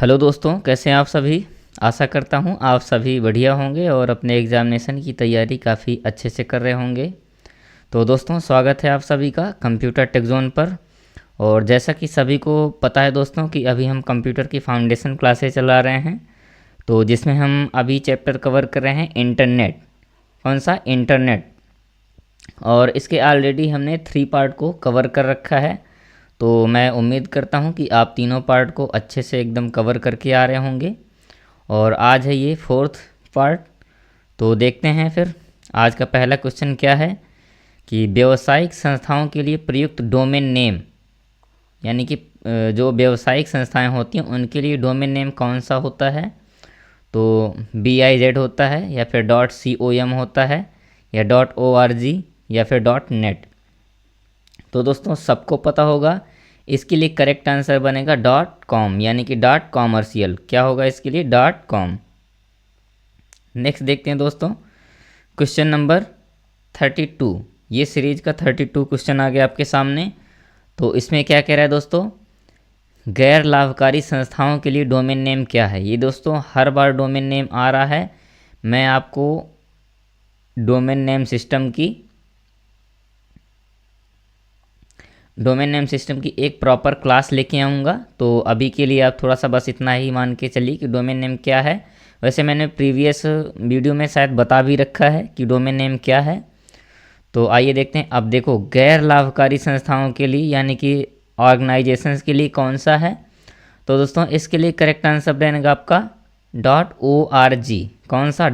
Hello दोस्तों, कैसे हैं आप सभी। आशा करता हूं आप सभी बढ़िया होंगे और अपने एग्ज़ामिनेशन की तैयारी काफ़ी अच्छे से कर रहे होंगे। तो दोस्तों, स्वागत है आप सभी का कंप्यूटर टेक जोन पर। और जैसा कि सभी को पता है दोस्तों कि अभी हम कंप्यूटर की फाउंडेशन क्लासेस चला रहे हैं, तो जिसमें हम अभी चैप्टर कवर कर रहे हैं इंटरनेट। कौन सा? इंटरनेट। और इसके ऑलरेडी हमने 3 पार्ट को कवर कर रखा है। तो मैं उम्मीद करता हूं कि आप तीनों पार्ट को अच्छे से एकदम कवर करके आ रहे होंगे। और आज है ये 4th पार्ट। तो देखते हैं फिर आज का पहला क्वेश्चन क्या है कि व्यावसायिक संस्थाओं के लिए प्रयुक्त डोमेन नेम, यानी कि जो व्यावसायिक संस्थाएं होती हैं उनके लिए डोमेन नेम कौन सा होता है। तो BIZ होता है, या फिर .com होता है, या .org, या फिर .net। तो दोस्तों, सबको पता होगा इसके लिए करेक्ट आंसर बनेगा .com, यानी कि .commercial। क्या होगा इसके लिए? .com। नेक्स्ट देखते हैं दोस्तों, क्वेश्चन नंबर 32। ये सीरीज का 32 क्वेश्चन आ गया आपके सामने। तो इसमें क्या कह रहा है दोस्तों, गैर लाभकारी संस्थाओं के लिए डोमेन नेम क्या है। ये दोस्तों हर बार डोमेन नेम आ रहा है। मैं आपको डोमेन नेम सिस्टम की एक प्रॉपर क्लास लेके आऊँगा। तो अभी के लिए आप थोड़ा सा बस इतना ही मान के चलिए कि डोमेन नेम क्या है। वैसे मैंने प्रीवियस वीडियो में शायद बता भी रखा है कि डोमेन नेम क्या है। तो आइए देखते हैं। अब देखो, गैर लाभकारी संस्थाओं के लिए यानी कि ऑर्गेनाइजेशंस के लिए कौन सा है। तो दोस्तों इसके लिए करेक्ट आंसर बनेगा आपका .org। कौन सा?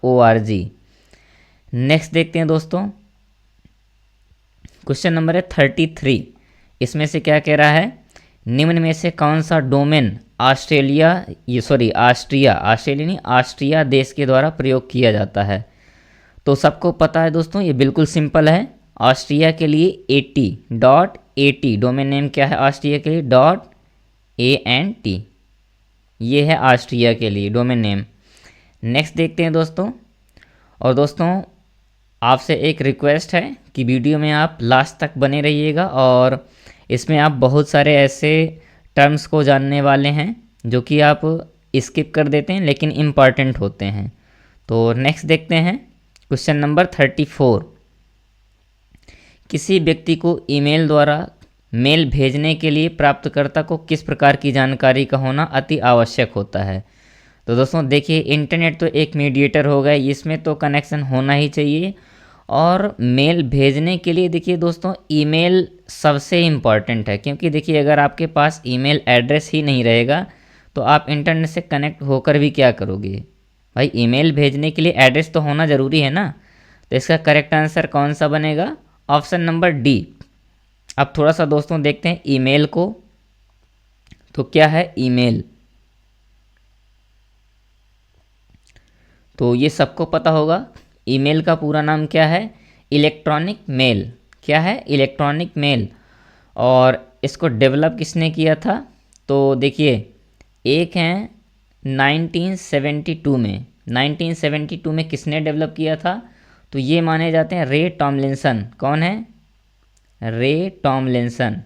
.org। नेक्स्ट देखते हैं दोस्तों, क्वेश्चन नंबर है 33। इसमें से क्या कह रहा है, निम्न में से कौन सा डोमेन ऑस्ट्रिया देश के द्वारा प्रयोग किया जाता है। तो सबको पता है दोस्तों, ये बिल्कुल सिंपल है। ऑस्ट्रिया के लिए .at डोमेन नेम क्या है ऑस्ट्रिया के लिए? .ant। ये है ऑस्ट्रिया के लिए डोमेन नेम। नेक्स्ट देखते हैं दोस्तों। और दोस्तों आपसे एक रिक्वेस्ट है कि वीडियो में आप लास्ट तक बने रहिएगा, और इसमें आप बहुत सारे ऐसे टर्म्स को जानने वाले हैं जो कि आप स्किप कर देते हैं लेकिन इम्पॉर्टेंट होते हैं। तो नेक्स्ट देखते हैं, क्वेश्चन नंबर 34। किसी व्यक्ति को ईमेल द्वारा मेल भेजने के लिए प्राप्तकर्ता को किस प्रकार की जानकारी का होना अति आवश्यक होता है। तो दोस्तों देखिए, इंटरनेट तो एक मीडिएटर हो गया, इसमें तो कनेक्शन होना ही चाहिए। और मेल भेजने के लिए देखिए दोस्तों, ईमेल सबसे इम्पॉर्टेंट है, क्योंकि देखिए अगर आपके पास ईमेल एड्रेस ही नहीं रहेगा तो आप इंटरनेट से कनेक्ट होकर भी क्या करोगे भाई। ईमेल भेजने के लिए एड्रेस तो होना ज़रूरी है ना। तो इसका करेक्ट आंसर कौन सा बनेगा? Option number D. अब थोड़ा सा दोस्तों देखते हैं ईमेल को। तो क्या है ईमेल? तो ये सबको पता होगा, ईमेल का पूरा नाम क्या है? Electronic mail. क्या है? Electronic mail. और इसको डेवलप किसने किया था? तो देखिए, एक हैं 1972 में किसने डेवलप किया था? तो ये माने जाते हैं रे टॉमलिंसन। कौन है? रे टॉमलिंसन।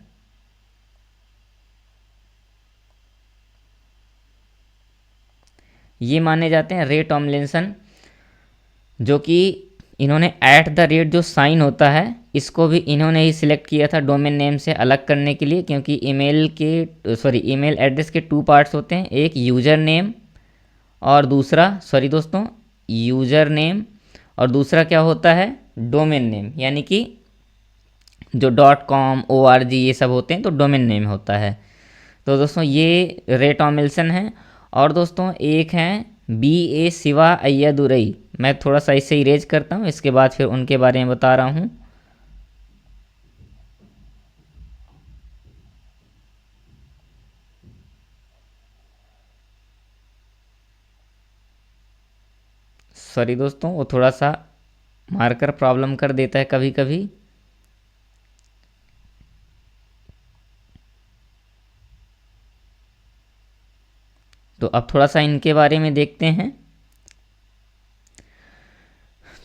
ये माने जाते हैं रे टॉमलिंसन, जो कि इन्होंने @ जो साइन होता है इसको भी इन्होंने ही सिलेक्ट किया था डोमेन नेम से अलग करने के लिए। क्योंकि ईमेल एड्रेस के 2 पार्ट्स होते हैं, एक यूज़र नेम और दूसरा यूज़र नेम, और दूसरा क्या होता है? डोमेन नेम, यानी कि जो .com .org ये सब होते हैं तो डोमेन नेम होता है। तो दोस्तों ये रे टॉमलिंसन हैं। और दोस्तों एक हैं BA शिवा अय्यादुरई। मैं थोड़ा सा इसे इरेज करता हूँ, इसके बाद फिर उनके बारे में बता रहा हूँ। सॉरी दोस्तों, वो थोड़ा सा मार्कर प्रॉब्लम कर देता है कभी कभी। तो अब थोड़ा सा इनके बारे में देखते हैं।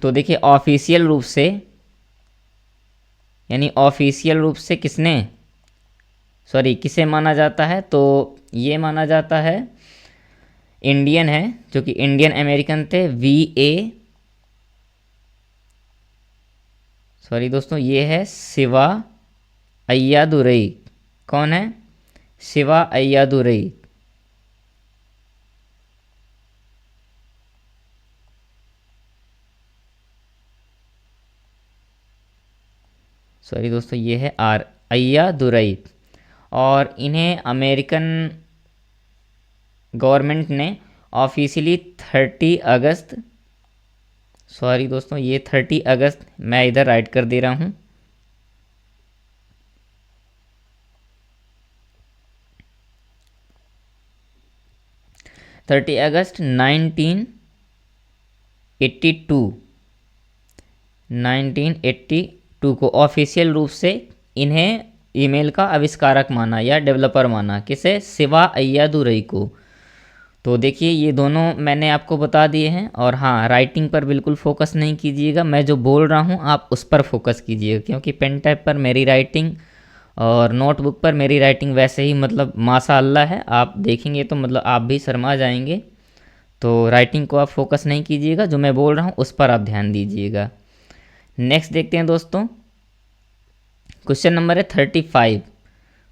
तो देखिए, ऑफिशियल रूप से किसे माना जाता है? तो ये माना जाता है इंडियन है, जो कि इंडियन अमेरिकन थे, सॉरी दोस्तों, ये है शिवा अय्यादुरई। कौन है? शिवा अय्यादुरई। सॉरी दोस्तों, ये है आर अय्यादुरई। और इन्हें अमेरिकन गवर्नमेंट ने ऑफिशियली 30 अगस्त, सॉरी दोस्तों ये 30 अगस्त, मैं इधर राइट कर दे रहा हूँ, 30 अगस्त 1982 को ऑफिशियल रूप से इन्हें ईमेल का आविष्कारक माना या डेवलपर माना। किसे? शिवा अय्यादुरई को। तो देखिए ये दोनों मैंने आपको बता दिए हैं। और हाँ, राइटिंग पर बिल्कुल फोकस नहीं कीजिएगा, मैं जो बोल रहा हूँ आप उस पर फोकस कीजिएगा, क्योंकि पेन टाइप पर मेरी राइटिंग और नोटबुक पर मेरी राइटिंग वैसे ही मतलब माशाअल्लाह है, आप देखेंगे तो मतलब आप भी शर्मा जाएंगे। तो राइटिंग को आप फोकस नहीं कीजिएगा, जो मैं बोल रहा हूँ उस पर आप ध्यान दीजिएगा। नेक्स्ट देखते हैं दोस्तों, क्वेश्चन नंबर है 35।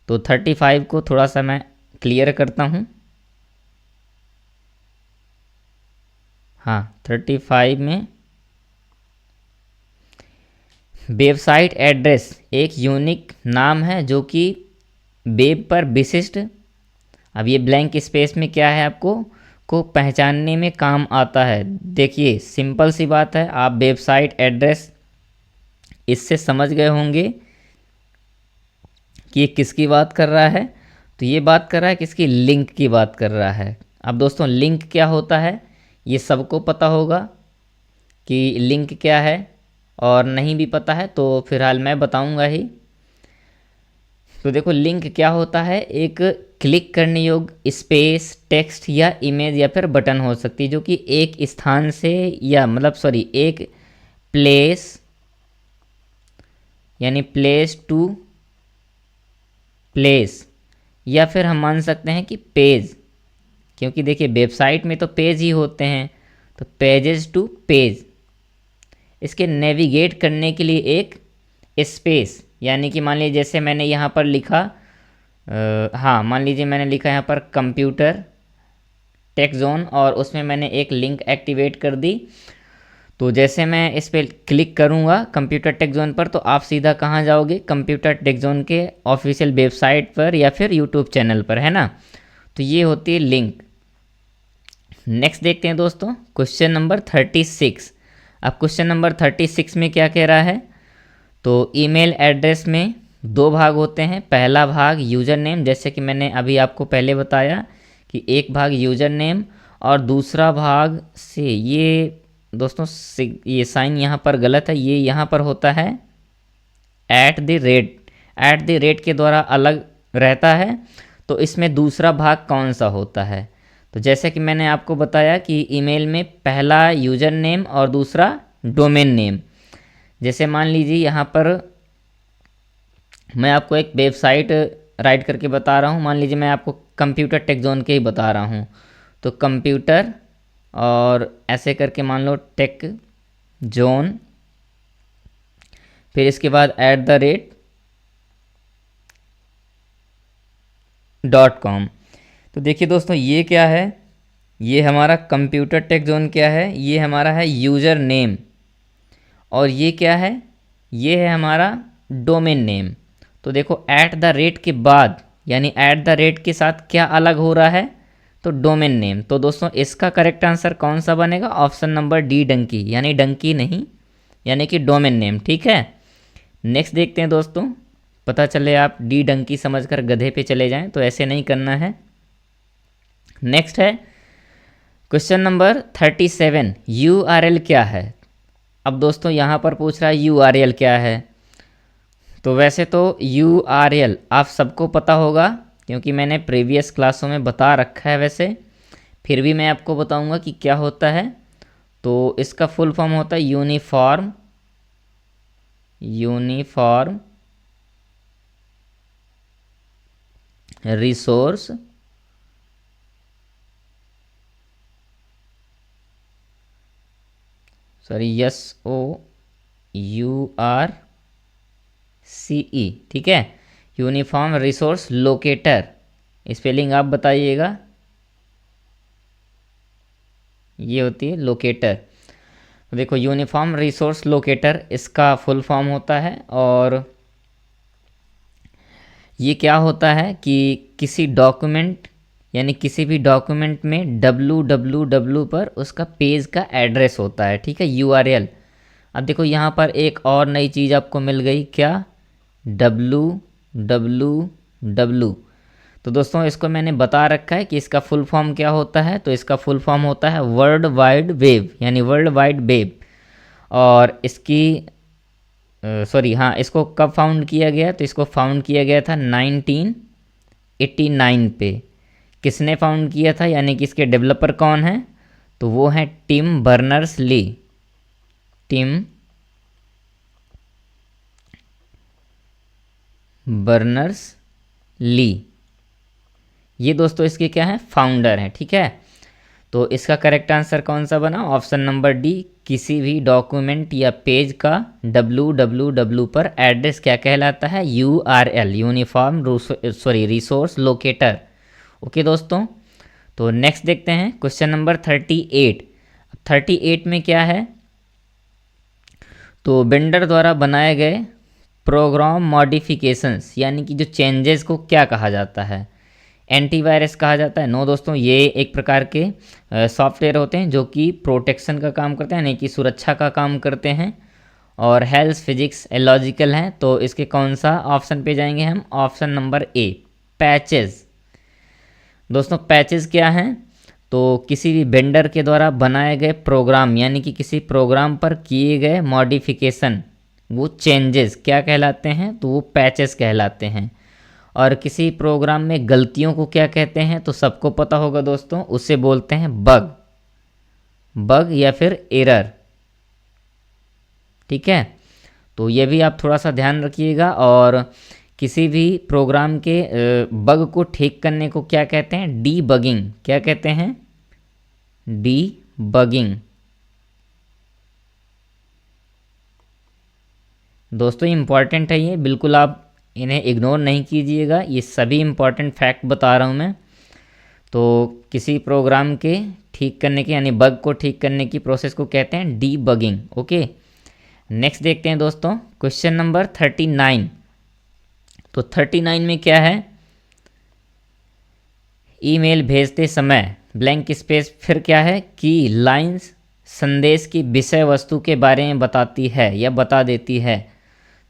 तो 35 को थोड़ा सा मैं क्लियर करता हूँ। हाँ, 35 में वेबसाइट एड्रेस एक यूनिक नाम है जो कि वेब पर विशिष्ट, अब ये ब्लैंक स्पेस में क्या है आपको को पहचानने में काम आता है। देखिए सिंपल सी बात है, आप वेबसाइट एड्रेस इससे समझ गए होंगे कि ये किसकी बात कर रहा है। तो ये बात कर रहा है किसकी? लिंक की बात कर रहा है। अब दोस्तों लिंक क्या होता है ये सबको पता होगा कि लिंक क्या है, और नहीं भी पता है तो फिलहाल मैं बताऊंगा ही। तो देखो लिंक क्या होता है, एक क्लिक करने योग्य स्पेस, टेक्स्ट या इमेज या फिर बटन हो सकती है, जो कि एक स्थान से या मतलब सॉरी एक प्लेस यानी प्लेस टू प्लेस, या फिर हम मान सकते हैं कि पेज, क्योंकि देखिए वेबसाइट में तो पेज ही होते हैं, तो पेजेस टू पेज, इसके नेविगेट करने के लिए एक स्पेस, यानी कि मान लीजिए जैसे मैंने यहाँ पर लिखा हाँ मान लीजिए मैंने लिखा यहाँ पर कंप्यूटर टेक जोन, और उसमें मैंने एक लिंक एक्टिवेट कर दी। तो जैसे मैं इस पर क्लिक करूँगा कंप्यूटर टेक जोन पर, तो आप सीधा कहाँ जाओगे? कंप्यूटर टेक जोन के ऑफिशियल वेबसाइट पर या फिर यूट्यूब चैनल पर, है ना। तो ये होती है लिंक। नेक्स्ट देखते हैं दोस्तों, क्वेश्चन नंबर 36। अब क्वेश्चन नंबर 36 में क्या कह रहा है? तो ईमेल एड्रेस में दो भाग होते हैं। पहला भाग यूज़र नेम, जैसे कि मैंने अभी आपको पहले बताया कि एक भाग यूज़र नेम और दूसरा भाग से, ये दोस्तों ये साइन यहाँ पर गलत है, ये यहाँ पर होता है @ @ के द्वारा अलग रहता है। तो इसमें दूसरा भाग कौन सा होता है? तो जैसे कि मैंने आपको बताया कि ईमेल में पहला यूज़र नेम और दूसरा डोमेन नेम। जैसे मान लीजिए यहाँ पर मैं आपको एक वेबसाइट राइट करके बता रहा हूँ, मान लीजिए मैं आपको कंप्यूटर टेक जोन के ही बता रहा हूँ, तो कंप्यूटर और ऐसे करके मान लो टेक जोन, फिर इसके बाद @.com। तो देखिए दोस्तों ये क्या है, ये हमारा कंप्यूटर टेक जोन क्या है, ये हमारा है यूज़र नेम, और ये क्या है, ये है हमारा डोमेन नेम। तो देखो @ के बाद यानी @ के साथ क्या अलग हो रहा है? तो डोमेन नेम। तो दोस्तों इसका करेक्ट आंसर कौन सा बनेगा? ऑप्शन नंबर डी, डंकी, यानी डंकी नहीं, यानी कि डोमेन नेम। ठीक है, नेक्स्ट देखते हैं दोस्तों, पता चले आप डी डंकी समझकर गधे पे चले जाएं, तो ऐसे नहीं करना है। नेक्स्ट है क्वेश्चन नंबर 37, URL क्या है? अब दोस्तों यहाँ पर पूछ रहा है URL क्या है। तो वैसे तो URL आप सबको पता होगा, क्योंकि मैंने प्रीवियस क्लासों में बता रखा है, वैसे फिर भी मैं आपको बताऊंगा कि क्या होता है। तो इसका फुल फॉर्म होता है यूनिफॉर्म रिसोर्स सॉरी, SOURCE, ठीक है, यूनिफॉर्म रिसोर्स लोकेटर। स्पेलिंग आप बताइएगा। ये होती है लोकेटर। तो देखो, यूनिफॉर्म रिसोर्स लोकेटर इसका फुल फॉर्म होता है, और ये क्या होता है कि किसी डॉक्यूमेंट यानी किसी भी डॉक्यूमेंट में www पर उसका पेज का एड्रेस होता है, ठीक है, URL। अब देखो यहाँ पर एक और नई चीज़ आपको मिल गई, क्या, www। तो दोस्तों इसको मैंने बता रखा है कि इसका फुल फॉर्म क्या होता है। तो इसका फुल फॉर्म होता है वर्ल्ड वाइड वेब, यानी वर्ल्ड वाइड वेब। और इसकी सॉरी हाँ, इसको कब फाउंड किया गया? तो इसको फाउंड किया गया था 1989 पे। किसने फाउंड किया था, यानी कि इसके डेवलपर कौन है? तो वो हैं Tim Berners Lee. Tim Berners Lee, ये दोस्तों इसके क्या है, फाउंडर हैं, ठीक है। तो इसका करेक्ट आंसर कौन सा बना? ऑप्शन नंबर डी, किसी भी डॉक्यूमेंट या पेज का www पर एड्रेस क्या कहलाता है? URL, uniform resource locator. Okay दोस्तों, तो नेक्स्ट देखते हैं क्वेश्चन नंबर 38। 38 में क्या है? तो वेंडर द्वारा बनाए गए प्रोग्राम मॉडिफिकेशंस, यानी कि जो चेंजेस को क्या कहा जाता है? एंटीवायरस कहा जाता है? नो दोस्तों, ये एक प्रकार के सॉफ्टवेयर होते हैं जो कि प्रोटेक्शन का काम करते हैं, यानी कि सुरक्षा का काम करते हैं। और हेल्थ, फिजिक्स, लॉजिकल हैं। तो इसके कौन सा ऑप्शन पे जाएंगे हम? Option number A, patches. दोस्तों पैचेस क्या हैं? तो किसी भी वेंडर के द्वारा बनाए गए प्रोग्राम, यानी कि किसी प्रोग्राम पर किए गए मॉडिफिकेशन, वो चेंजेस क्या कहलाते हैं? तो वो पैचेस कहलाते हैं। और किसी प्रोग्राम में गलतियों को क्या कहते हैं? तो सबको पता होगा दोस्तों, उससे बोलते हैं बग, बग या फिर एरर, ठीक है। तो ये भी आप थोड़ा सा ध्यान रखिएगा। और किसी भी प्रोग्राम के बग को ठीक करने को क्या कहते हैं? डीबगिंग। क्या कहते हैं? डीबगिंग। दोस्तों इम्पॉर्टेंट है ये, बिल्कुल आप इन्हें इग्नोर नहीं कीजिएगा, ये सभी इम्पॉर्टेंट फैक्ट बता रहा हूँ मैं। तो किसी प्रोग्राम के ठीक करने की, यानी बग को ठीक करने की प्रोसेस को कहते हैं डीबगिंग। ओके, नेक्स्ट देखते हैं दोस्तों क्वेश्चन नंबर 39। तो 39 में क्या है? ईमेल भेजते समय ब्लैंक स्पेस, फिर क्या है कि लाइंस संदेश की विषय वस्तु के बारे में बताती है या बता देती है।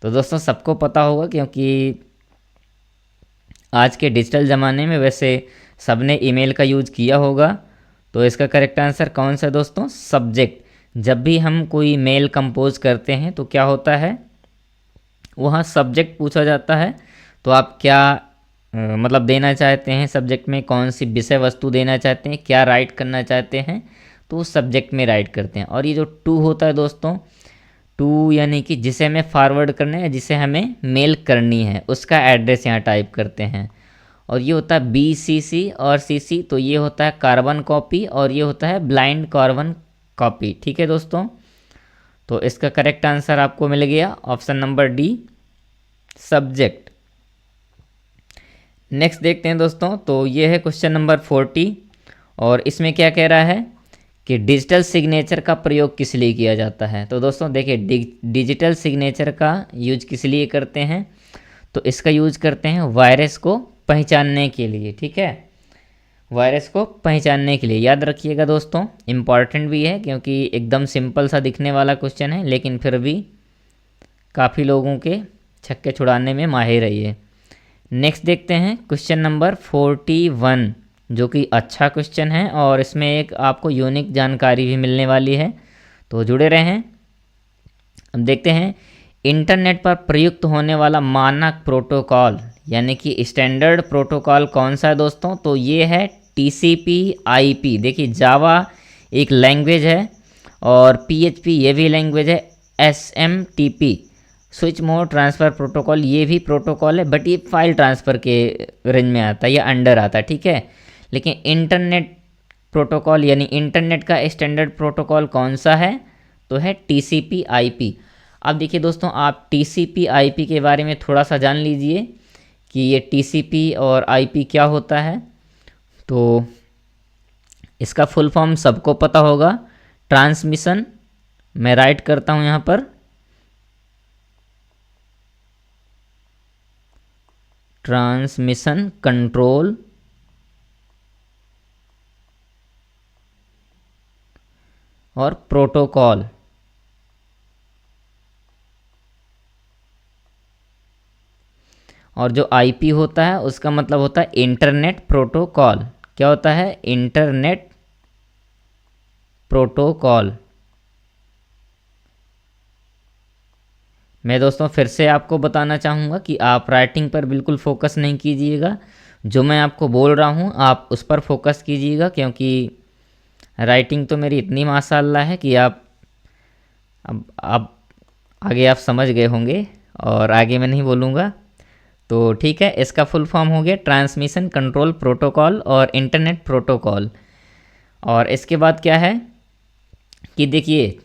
तो दोस्तों सबको पता होगा, क्योंकि आज के डिजिटल ज़माने में वैसे सबने ईमेल का यूज किया होगा। तो इसका करेक्ट आंसर कौन सा है दोस्तों? सब्जेक्ट। जब भी हम कोई मेल कंपोज करते हैं तो क्या होता है, वहाँ सब्जेक्ट पूछा जाता है। तो आप क्या मतलब देना चाहते हैं सब्जेक्ट में, कौन सी विषय वस्तु देना चाहते हैं, क्या राइट करना चाहते हैं, तो उस सब्जेक्ट में राइट करते हैं। और ये जो टू होता है दोस्तों, टू यानी कि जिसे हमें फॉरवर्ड करना है, जिसे हमें मेल करनी है, उसका एड्रेस यहाँ टाइप करते हैं। और ये होता है BCC और CC, तो ये होता है कार्बन कॉपी और ये होता है ब्लाइंड कार्बन कॉपी, ठीक है दोस्तों। तो इसका करेक्ट आंसर आपको मिल गया option number D, subject. Next देखते हैं दोस्तों, तो ये है क्वेश्चन नंबर 40 और इसमें क्या कह रहा है कि डिजिटल सिग्नेचर का प्रयोग किस लिए किया जाता है। तो दोस्तों देखिए, डिजिटल सिग्नेचर का यूज किस लिए करते हैं? तो इसका यूज करते हैं वायरस को पहचानने के लिए, ठीक है, वायरस को पहचानने के लिए। याद रखिएगा दोस्तों, इम्पॉर्टेंट भी है, क्योंकि एकदम सिंपल सा दिखने वाला क्वेश्चन है, लेकिन फिर भी काफ़ी लोगों के छक्के छुड़ाने में माहिर है ये। नेक्स्ट देखते हैं क्वेश्चन नंबर 41, जो कि अच्छा क्वेश्चन है और इसमें एक आपको यूनिक जानकारी भी मिलने वाली है, तो जुड़े रहें। अब देखते हैं, इंटरनेट पर प्रयुक्त होने वाला मानक प्रोटोकॉल, यानी कि स्टैंडर्ड प्रोटोकॉल कौन सा है दोस्तों? तो ये है TCP/IP। देखिए, जावा एक लैंग्वेज है और PHP ये भी लैंग्वेज है। SMTP, switch mode transfer protocol, ये भी प्रोटोकॉल है, बट ये फाइल ट्रांसफ़र के रेंज में आता है या अंडर आता है, ठीक है। लेकिन इंटरनेट प्रोटोकॉल यानी इंटरनेट का स्टैंडर्ड प्रोटोकॉल कौन सा है? तो है टीसीपी आईपी। अब देखिए दोस्तों, आप टीसीपी आईपी के बारे में थोड़ा सा जान लीजिए कि ये टीसीपी और आईपी क्या होता है। तो इसका फुल फॉर्म सबको पता होगा, ट्रांसमिशन, मैं राइट करता हूँ यहाँ पर, ट्रांसमिशन कंट्रोल और प्रोटोकॉल। और जो आईपी होता है उसका मतलब होता है इंटरनेट प्रोटोकॉल। क्या होता है? Internet protocol. मैं दोस्तों फिर से आपको बताना चाहूँगा कि आप राइटिंग पर बिल्कुल फोकस नहीं कीजिएगा, जो मैं आपको बोल रहा हूँ आप उस पर फोकस कीजिएगा, क्योंकि राइटिंग तो मेरी इतनी माशाल्लाह है कि अब आगे आप समझ गए होंगे और आगे मैं नहीं बोलूँगा। तो ठीक है, इसका फुल फॉर्म हो गया ट्रांसमिशन कंट्रोल प्रोटोकॉल और इंटरनेट प्रोटोकॉल। और इसके बाद क्या है कि देखिए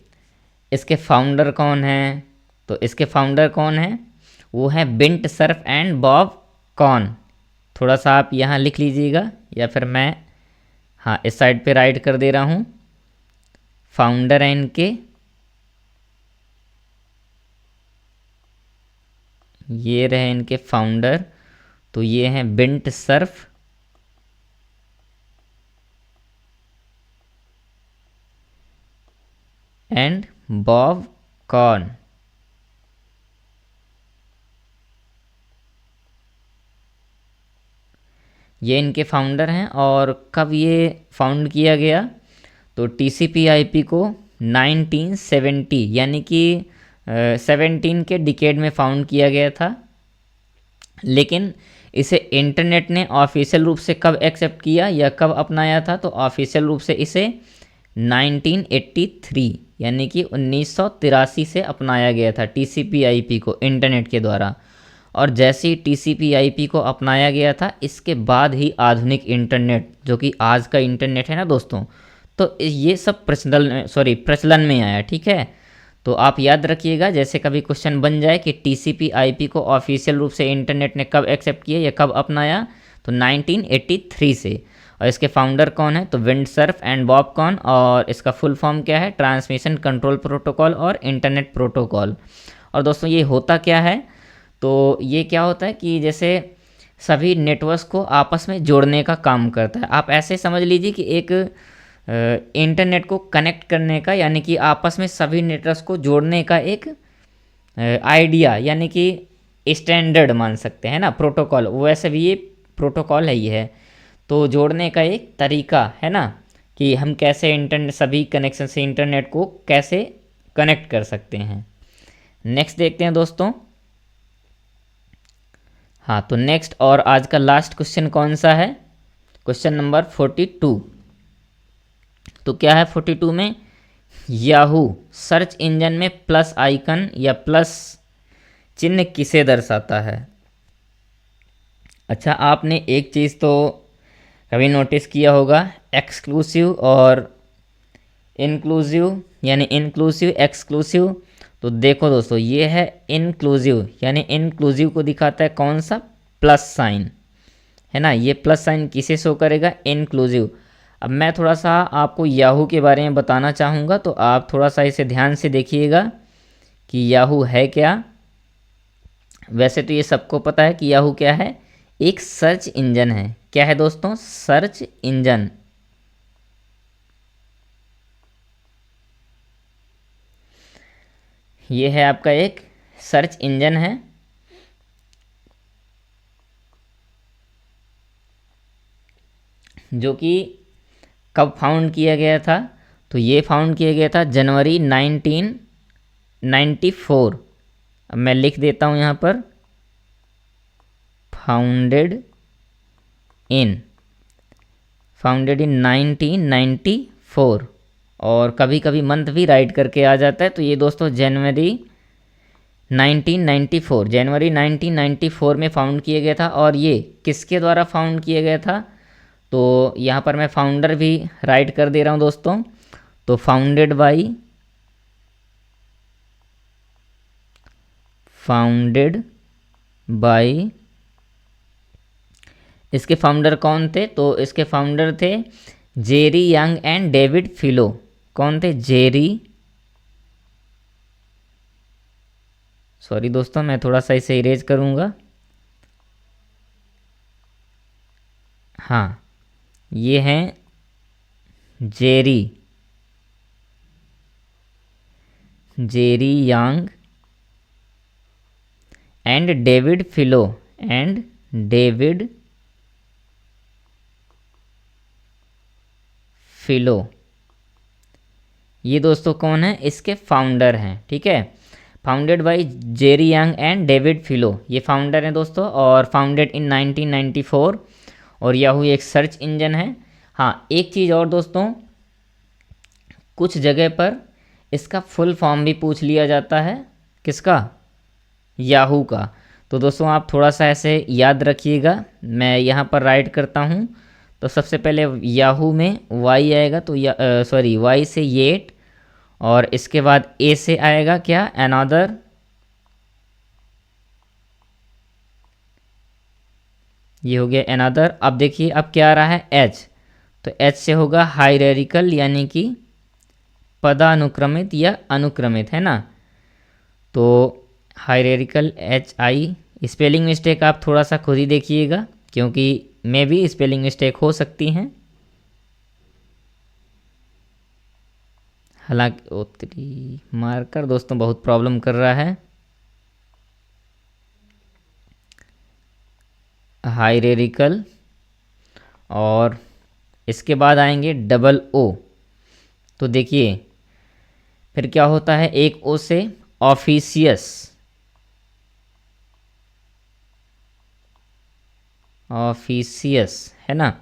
इसके फाउंडर कौन हैं। तो इसके फाउंडर कौन हैं? वो हैं बिंट सर्फ एंड बॉब कॉन। थोड़ा सा आप यहाँ लिख लीजिएगा या फिर मैं हाँ इस साइड पे राइट कर दे रहा हूँ। फाउंडर हैं इनके, ये रहे इनके फाउंडर। तो ये हैं बिंट सर्फ एंड बॉब कॉन। ये इनके फाउंडर हैं। और कब ये फाउंड किया गया? तो टीसीपी आईपी को 1970 यानी कि 17 के डिकेड में फाउंड किया गया था। लेकिन इसे इंटरनेट ने ऑफिशियल रूप से कब एक्सेप्ट किया या कब अपनाया था? तो ऑफिशियल रूप से इसे 1983 यानी कि 1983 से अपनाया गया था टीसीपी आईपी को इंटरनेट के द्वारा। और जैसे ही टीसीपी आईपी को अपनाया गया था, इसके बाद ही आधुनिक इंटरनेट, जो कि आज का इंटरनेट है ना दोस्तों, तो ये सब प्रचलन में आया। ठीक है, तो आप याद रखिएगा, जैसे कभी क्वेश्चन बन जाए कि टीसीपी आईपी को ऑफिशियल रूप से इंटरनेट ने कब एक्सेप्ट किया या कब अपनाया, तो 1983 से। और इसके फाउंडर कौन है? तो Vint Cerf and Bob Kahn. और इसका फुल फॉर्म क्या है? ट्रांसमिशन कंट्रोल प्रोटोकॉल और इंटरनेट प्रोटोकॉल। और दोस्तों ये होता क्या है? तो ये क्या होता है कि जैसे सभी नेटवर्क्स को आपस में जोड़ने का काम करता है। आप ऐसे समझ लीजिए कि एक इंटरनेट को कनेक्ट करने का, यानी कि आपस में सभी नेटवर्क्स को जोड़ने का एक आइडिया, यानी कि स्टैंडर्ड मान सकते हैं ना, प्रोटोकॉल। वैसे भी ये प्रोटोकॉल है, ये है तो जोड़ने का एक तरीका है ना, कि हम कैसे इंटरनेट सभी कनेक्शन से इंटरनेट को कैसे कनेक्ट कर सकते हैं। नेक्स्ट देखते हैं दोस्तों। हाँ, तो नेक्स्ट और आज का लास्ट क्वेश्चन कौन सा है? Question number 42। तो क्या है 42 में? याहू सर्च इंजन में प्लस आइकन या प्लस चिन्ह किसे दर्शाता है? अच्छा, आपने एक चीज़ तो कभी नोटिस किया होगा, एक्सक्लूसिव और इंक्लूसिव, यानी इंक्लूसिव एक्सक्लूसिव। तो देखो दोस्तों, ये है इंक्लूसिव, यानी इंक्लूसिव को दिखाता है कौन सा? प्लस साइन, है ना। ये प्लस साइन किसे शो करेगा? इंक्लूसिव। अब मैं थोड़ा सा आपको याहू के बारे में बताना चाहूँगा, तो आप थोड़ा सा इसे ध्यान से देखिएगा कि याहू है क्या। वैसे तो ये सबको पता है कि याहू क्या है, एक सर्च इंजन है। क्या है दोस्तों? Search engine. ये है आपका एक सर्च इंजन है, जो कि कब फाउंड किया गया था? तो ये फाउंड किया गया था जनवरी 1994। अब मैं लिख देता हूँ यहाँ पर, फाउंडेड इन 1994। और कभी कभी मंथ भी राइट करके आ जाता है। तो ये दोस्तों जनवरी 1994 में फाउंड किया गया था। और ये किसके द्वारा फाउंड किया गया था? तो यहाँ पर मैं फाउंडर भी राइट कर दे रहा हूँ दोस्तों। तो फाउंडेड बाई फाउंडेड बाय, इसके फाउंडर कौन थे? तो इसके फाउंडर थे जेरी यंग एंड डेविड फिलो। कौन थे? सॉरी दोस्तों, मैं थोड़ा सा इसे इरेज करूँगा। हाँ, ये हैं Jerry Yang and David Filo, ये दोस्तों कौन है? इसके फाउंडर हैं। ठीक है, founded by Jerry Yang and David Filo, ये फाउंडर हैं दोस्तों, और फाउंडेड इन 1994। और याहू एक सर्च इंजन है। हाँ, एक चीज़ और दोस्तों, कुछ जगह पर इसका फुल फॉर्म भी पूछ लिया जाता है। किसका? याहू का। तो दोस्तों आप थोड़ा सा ऐसे याद रखिएगा, मैं यहाँ पर राइट करता हूँ। तो सबसे पहले याहू में वाई आएगा, तो सॉरी वाई से येट, और इसके बाद ए से आएगा क्या? अनदर, ये हो गया अनदर। अब देखिए अब क्या आ रहा है? एच, तो एच से होगा हायरार्किकल, यानी कि पदानुक्रमित या अनुक्रमित, है ना। तो हायरार्किकल HI, स्पेलिंग मिस्टेक आप थोड़ा सा खुद ही देखिएगा, क्योंकि मे भी स्पेलिंग मिस्टेक हो सकती हैं। हालांकि उत्तरी मार्कर दोस्तों बहुत प्रॉब्लम कर रहा है। हायरार्किकल, और इसके बाद आएंगे डबल O। तो देखिए फिर क्या होता है? एक O से ऑफिशियस, है ना।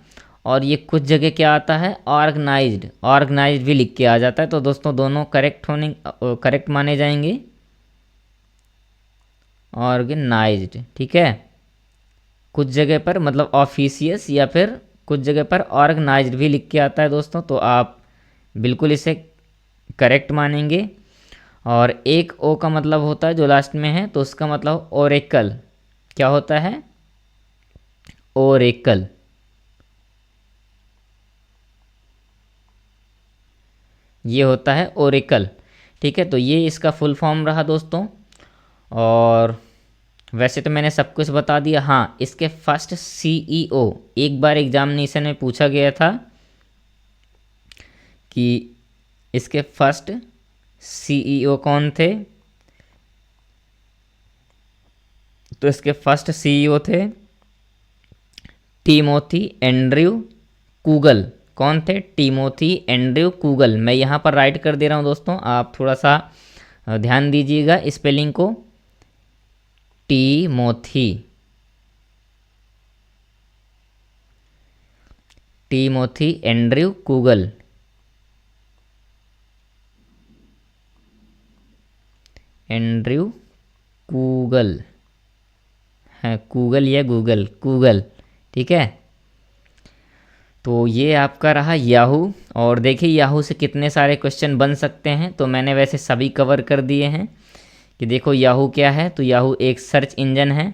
और ये कुछ जगह क्या आता है? ऑर्गेनाइज्ड भी लिख के आ जाता है। तो दोस्तों दोनों करेक्ट माने जाएंगे, ऑर्गेनाइज्ड। ठीक है, कुछ जगह पर मतलब ऑफिशियस, या फिर कुछ जगह पर ऑर्गेनाइज्ड भी लिख के आता है दोस्तों, तो आप बिल्कुल इसे करेक्ट मानेंगे। और एक ओ का मतलब होता है जो लास्ट में है, तो उसका मतलब ओरेकल। क्या होता है? ओरेकल। ये होता है ओरेकल। ठीक है, तो ये इसका फुल फॉर्म रहा दोस्तों। और वैसे तो मैंने सब कुछ बता दिया। हाँ, इसके फर्स्ट CEO एक बार एग्जामिनेशन में पूछा गया था कि इसके फर्स्ट CEO कौन थे। तो इसके फर्स्ट CEO थे टिमोथी एंड्रयू कूगल। कौन थे? Timothy Andrew Koogle. मैं यहाँ पर राइट कर दे रहा हूँ दोस्तों, आप थोड़ा सा ध्यान दीजिएगा स्पेलिंग को। Timothy Andrew Koogle. है कूगल या गूगल? कूगल। ठीक है, तो ये आपका रहा याहू। और देखिए याहू से कितने सारे क्वेश्चन बन सकते हैं, तो मैंने वैसे सभी कवर कर दिए हैं। कि देखो याहू क्या है, तो याहू एक सर्च इंजन है।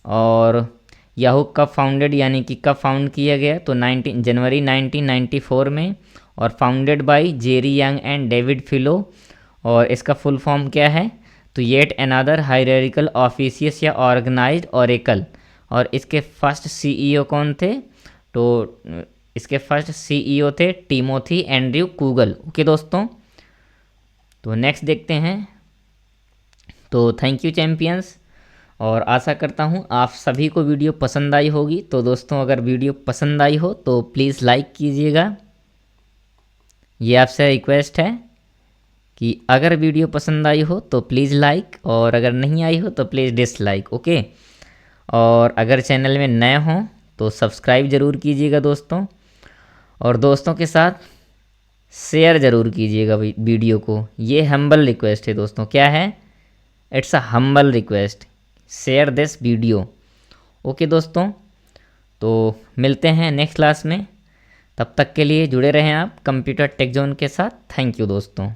और याहू कब फाउंडेड, यानी कि कब फाउंड किया गया? तो जनवरी 1994 में। और founded by Jerry Yang and David Filo. और इसका फुल फॉर्म क्या है? तो येट अनदर हायरार्किकल ऑफिशियस या ऑर्गेनाइज्ड ओरेकल। और इसके फर्स्ट CEO कौन थे? तो इसके फर्स्ट CEO थे टिमोथी एंड्रयू कूगल। ओके दोस्तों, तो नेक्स्ट देखते हैं। तो थैंक यू चैम्पियंस, और आशा करता हूँ आप सभी को वीडियो पसंद आई होगी। तो दोस्तों अगर वीडियो पसंद आई हो तो प्लीज़ लाइक कीजिएगा। ये आपसे रिक्वेस्ट है कि अगर वीडियो पसंद आई हो तो प्लीज़ लाइक, और अगर नहीं आई हो तो प्लीज़ डिसलाइक। ओके, और अगर चैनल में नए हों तो सब्सक्राइब ज़रूर कीजिएगा दोस्तों, और दोस्तों के साथ शेयर ज़रूर कीजिएगा वीडियो को। ये हम्बल रिक्वेस्ट है दोस्तों। क्या है? It's a humble request, share this video. Okay दोस्तों, तो मिलते हैं नेक्स्ट क्लास में। तब तक के लिए जुड़े रहें आप कंप्यूटर टेक जोन के साथ। थैंक यू दोस्तों।